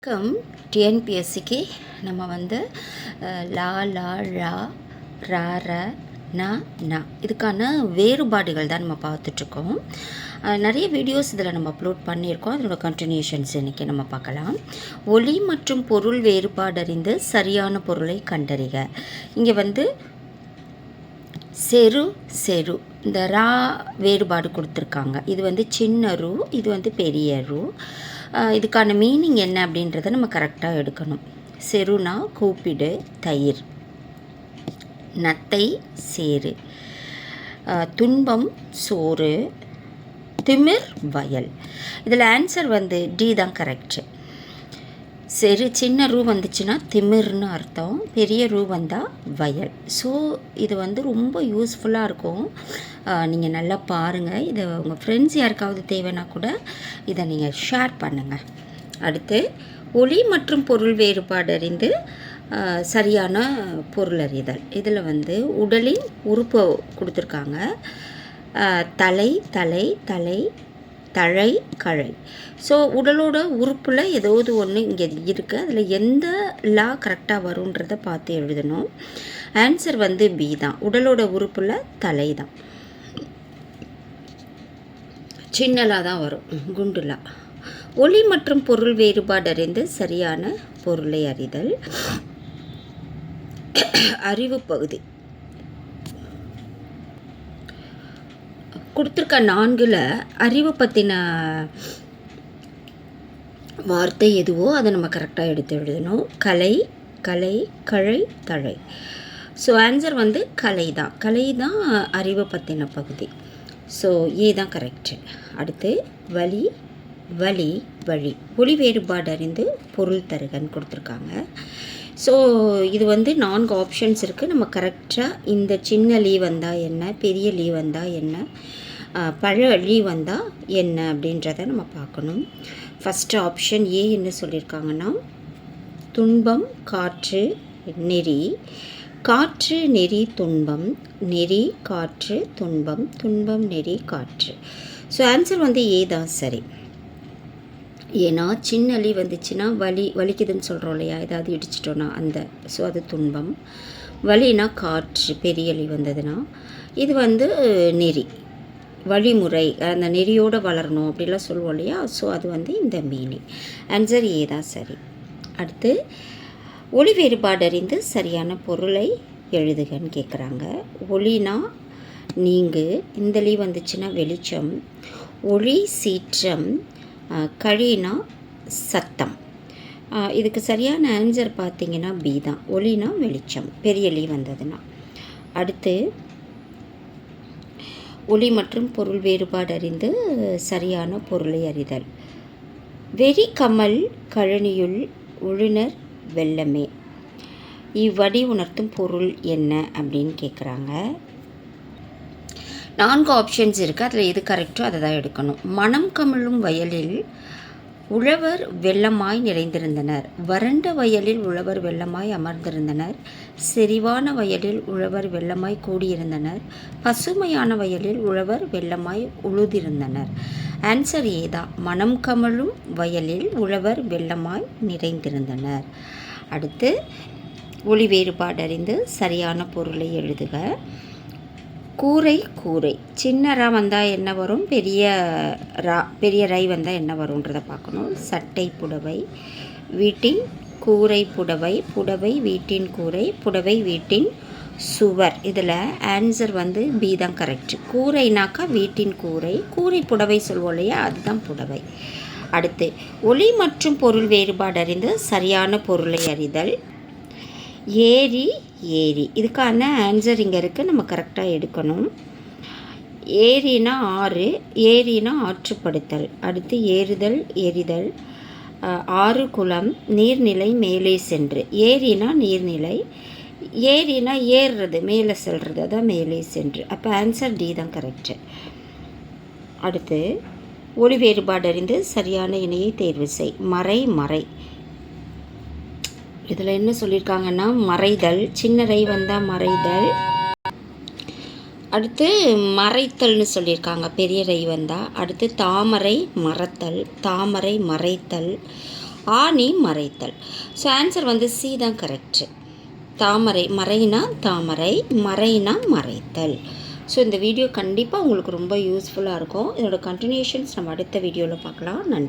வணக்கம். டிஎன்பிஎஸ்சிக்கு நம்ம வந்து லா லா ழா ரா ர ந ந இதுக்கான வேறுபாடுகள் தான் நம்ம பார்த்துட்ருக்கோம். நிறைய வீடியோஸ் இதில் நம்ம அப்லோட் பண்ணியிருக்கோம். அதனோட கண்டினியூஷன்ஸ் இன்றைக்கி நம்ம பார்க்கலாம். ஒலி மற்றும் பொருள் வேறுபாடறிந்து சரியான பொருளை கண்டறிக. இங்கே வந்து செரு செரு இந்த ரா வேறுபாடு கொடுத்துருக்காங்க. இது வந்து சின்ன ரூ, இது வந்து பெரிய ரூ. இதுக்கான மீனிங் என்ன அப்படின்றத நம்ம கரெக்டாக எடுக்கணும். செருனா கூப்பிடு, தயிர். நத்தை சேரு, துன்பம் சோறு, திமிர் வயல். இதில் ஆன்சர் வந்து டி தான் கரெக்டு. சரி, சின்ன ரூ வந்துச்சுன்னா திமிர்னு அர்த்தம், பெரிய ரூ வந்தால் வயல். ஸோ இது வந்து ரொம்ப யூஸ்ஃபுல்லாக இருக்கும். நீங்கள் நல்லா பாருங்கள். இதை உங்கள் ஃப்ரெண்ட்ஸ் யாருக்காவது தேவைன்னா கூட இதை நீங்கள் ஷேர் பண்ணுங்கள். அடுத்து ஒலி மற்றும் பொருள் வேறுபாடு அறிந்து சரியான பொருள் அறிதல். இதில் வந்து உடலின் உறுப்பு கொடுத்துருக்காங்க. தலை தலை தலை தழை கழை. ஸோ உடலோட உறுப்பில் ஏதாவது ஒன்று இங்கே இருக்குது. அதில் எந்த லா கரெக்டாக வருன்றதை பார்த்து எழுதணும். ஆன்சர் வந்து பி தான். உடலோட உறுப்பில் தலை தான். சின்னலா தான் வரும், குண்டுலா. ஒலி மற்றும் பொருள் வேறுபாடு அறிந்து சரியான பொருளை அறிதல். அறிவு பகுதி கொடுத்துருக்க 4ல் அறிவு பற்றின வார்த்தை எதுவோ அதை நம்ம கரெக்டாக எடுத்து எழுதணும். கலை கலை கழை தழை. ஸோ ஆன்சர் வந்து கலை தான். கலை தான் அறிவை பற்றின பகுதி. ஸோ ஏ தான் கரெக்டு. அடுத்து வலி வலி வழி. ஒலி வேறுபாடு அறிந்து பொருள் தருகன்னு கொடுத்துருக்காங்க. ஸோ இது வந்து 4 ஆப்ஷன்ஸ் இருக்குது. நம்ம கரெக்டாக இந்த சின்ன லீ வந்தால் என்ன, பெரிய லீ வந்தால் என்ன, பழ லீ வந்தால் என்ன அப்படின்றத நம்ம பார்க்கணும். ஃபஸ்ட்டு ஆப்ஷன் ஏ என்ன சொல்லியிருக்காங்கன்னா, துன்பம் காற்று நெறி, காற்று நெறி துன்பம், நெறி காற்று துன்பம், துன்பம் நெறி காற்று. ஸோ ஆன்சர் வந்து ஏ தான் சரி. ஏன்னா சின்ன லீ வந்துச்சுன்னா வலிக்குதுன்னு சொல்கிறோம் இல்லையா, ஏதாவது இடிச்சிட்டோன்னா அந்த. ஸோ அது துன்பம். வலினா காற்று, பெரிய லீ வந்ததுன்னா. இது வந்து நெறி, வழிமுறை, அந்த நெறியோடு வளரணும் அப்படிலாம் சொல்லுவோம் இல்லையா. ஸோ அது வந்து இந்த மீனிங். ஆன்சர் ஏ தான் சரி. அடுத்து ஒலி வேறுபாடு அறிந்து சரியான பொருளை எழுதுகன்னு கேட்குறாங்க. ஒலினா நீங்கு, இந்த லீ வந்துச்சுன்னா வெளிச்சம். ஒளி சீற்றம், கழினா சத்தம். இதுக்கு சரியான ஆன்சர் பார்த்திங்கன்னா பி தான். ஒலினா வெளிச்சம், பெரிய லீ வந்ததுன்னா. அடுத்து ஒலி மற்றும் பொருள் வேறுபாடு அறிந்து சரியான பொருளை அறிதல். வெறி கமல் கழனியுள் உழுனர் வெள்ளமே. இவ்வடி உணர்த்தும் பொருள் என்ன அப்படின்னு கேட்குறாங்க. 4 ஆப்ஷன்ஸ் இருக்குது. அதில் எது கரெக்டோ அதை தான் எடுக்கணும். மனம் கமழும் வயலில் உழவர் வெள்ளமாய் நிறைந்திருந்தனர். வறண்ட வயலில் உழவர் வெள்ளமாய் அமர்ந்திருந்தனர். செறிவான வயலில் உழவர் வெள்ளமாய் கூடியிருந்தனர். பசுமையான வயலில் உழவர் வெள்ளமாய் உழுதிருந்தனர். ஆன்சர் ஏதா. மனம் கமழும் வயலில் உழவர் வெள்ளமாய் நிறைந்திருந்தனர். அடுத்து ஒலி வேறுபாடு அறிந்து சரியான பொருளை எழுதுக. கூரை கூரை. சின்ன ரா வந்தால் என்ன வரும், பெரிய ரை வந்தால் என்ன வரும்ன்றதை பார்க்கணும். சட்டை புடவை, வீட்டின் கூரை புடவை, புடவை வீட்டின் கூரை, புடவை வீட்டின் சுவர். இதில் ஆன்சர் வந்து பி தான் கரெக்ட். கூரைனாக்கா வீட்டின் கூரை, கூரை புடவை சொல்வோம் இல்லையா, அதுதான் புடவை. அடுத்து ஒலி மற்றும் பொருள் வேறுபாடு அறிந்து சரியான பொருளை அறிதல். ஏரி ஏரி. இதுக்கான ஆன்சர் இங்கே இருக்குது, நம்ம கரெக்டாக எடுக்கணும். ஏரினா ஆறு, ஏரினா ஆற்றுப்படுத்தல். அடுத்து ஏறுதல் எரிதல். ஆறு குளம், நீர்நிலை மேலே சென்று. ஏரினா நீர்நிலை, ஏரினா ஏறுறது, மேலே செல்வது, அதான் மேலே சென்று. அப்போ ஆன்சர் டி தான் கரெக்டு. அடுத்து ஒலி வேறுபாடு அறிந்து சரியான இணையை தேர்வு செய். மறை மறை. இதில் என்ன சொல்லியிருக்காங்கன்னா மறைதல், சின்ன ரை வந்தால் மறைதல். அடுத்து மறைத்தல்னு சொல்லியிருக்காங்க, பெரிய ரை வந்தால். அடுத்து தாமரை மறத்தல், தாமரை மறைத்தல். ஆணி மறைத்தல். ஸோ ஆன்சர் வந்து சி தான் கரெக்டு. தாமரை, மறைனா தாமரை, மறைனா மறைத்தல். ஸோ இந்த வீடியோ கண்டிப்பாக உங்களுக்கு ரொம்ப யூஸ்ஃபுல்லாக இருக்கும். இதோட கண்டினியூஷன்ஸ் நம்ம அடுத்த வீடியோவில் பார்க்கலாம். நன்றி.